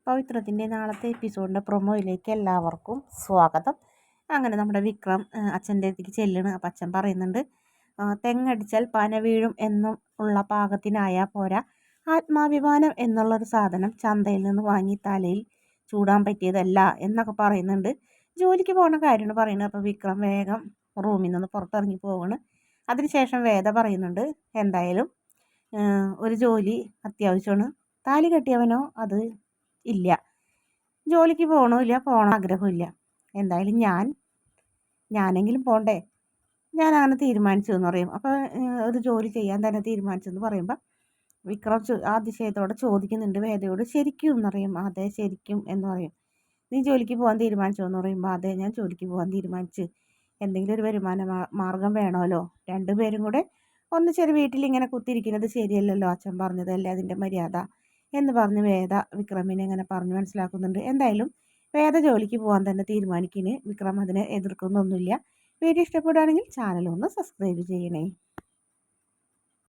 പവിത്രത്തിൻ്റെ നാളത്തെ എപ്പിസോഡിൻ്റെ പ്രൊമോയിലേക്ക് എല്ലാവർക്കും സ്വാഗതം. അങ്ങനെ നമ്മുടെ വിക്രം അച്ഛൻ്റെ അടുത്തേക്ക് ചെല്ലണ്. അപ്പം അച്ഛൻ പറയുന്നുണ്ട്, തെങ്ങടിച്ചാൽ പന വീഴും എന്നും ഉള്ള പാകത്തിനായാൽ പോരാ, ആത്മാഭിമാനം എന്നുള്ളൊരു സാധനം ചന്തയിൽ നിന്ന് വാങ്ങി തലയിൽ ചൂടാൻ പറ്റിയതല്ല എന്നൊക്കെ പറയുന്നുണ്ട്. ജോലിക്ക് പോകുന്ന കാര്യമാണ് പറയുന്നത്. അപ്പോൾ വിക്രം വേഗം റൂമിൽ നിന്ന് പുറത്തിറങ്ങി പോവാണ്. അതിനുശേഷം വേദ പറയുന്നുണ്ട്, എന്തായാലും ഒരു ജോലി അത്യാവശ്യമാണ്. താലി കെട്ടിയവനോ അത് ഇല്ല, ജോലിക്ക് പോകണമില്ല, പോകണം ആഗ്രഹമില്ല. എന്തായാലും ഞാനെങ്കിലും പോകണ്ടേ, ഞാൻ അങ്ങനെ തീരുമാനിച്ചു എന്ന് പറയും. അപ്പോൾ ഒരു ജോലി ചെയ്യാൻ തന്നെ തീരുമാനിച്ചെന്ന് പറയുമ്പോൾ വിക്രം അതിശയത്തോടെ ചോദിക്കുന്നുണ്ട് വേദയോട്, ശരിക്കും എന്ന് പറയും. അതെ ശരിക്കും എന്ന് പറയും. നീ ജോലിക്ക് പോകാൻ തീരുമാനിച്ചോ എന്ന് പറയുമ്പോൾ അതെ ഞാൻ ജോലിക്ക് പോകാൻ തീരുമാനിച്ചു. എന്തെങ്കിലും ഒരു വരുമാന മാർഗം വേണമല്ലോ, രണ്ടുപേരും കൂടെ ഒന്നിച്ചൊരു വീട്ടിൽ ഇങ്ങനെ കുത്തിയിരിക്കുന്നത് ശരിയല്ലല്ലോ, അച്ഛൻ പറഞ്ഞതല്ലേ അതിൻ്റെ മര്യാദ എന്ന് പറഞ്ഞ് വേദ വിക്രമിനെ ഇങ്ങനെ പറഞ്ഞ് മനസ്സിലാക്കുന്നുണ്ട്. എന്തായാലും വേദ ജോലിക്ക് പോകാൻ തന്നെ തീരുമാനിക്കുന്നു. വിക്രം അതിനെ എതിർക്കുന്നൊന്നുമില്ല. വീഡിയോ ഇഷ്ടപ്പെടുകയാണെങ്കിൽ ചാനൽ ഒന്ന് സബ്സ്ക്രൈബ് ചെയ്യണേ.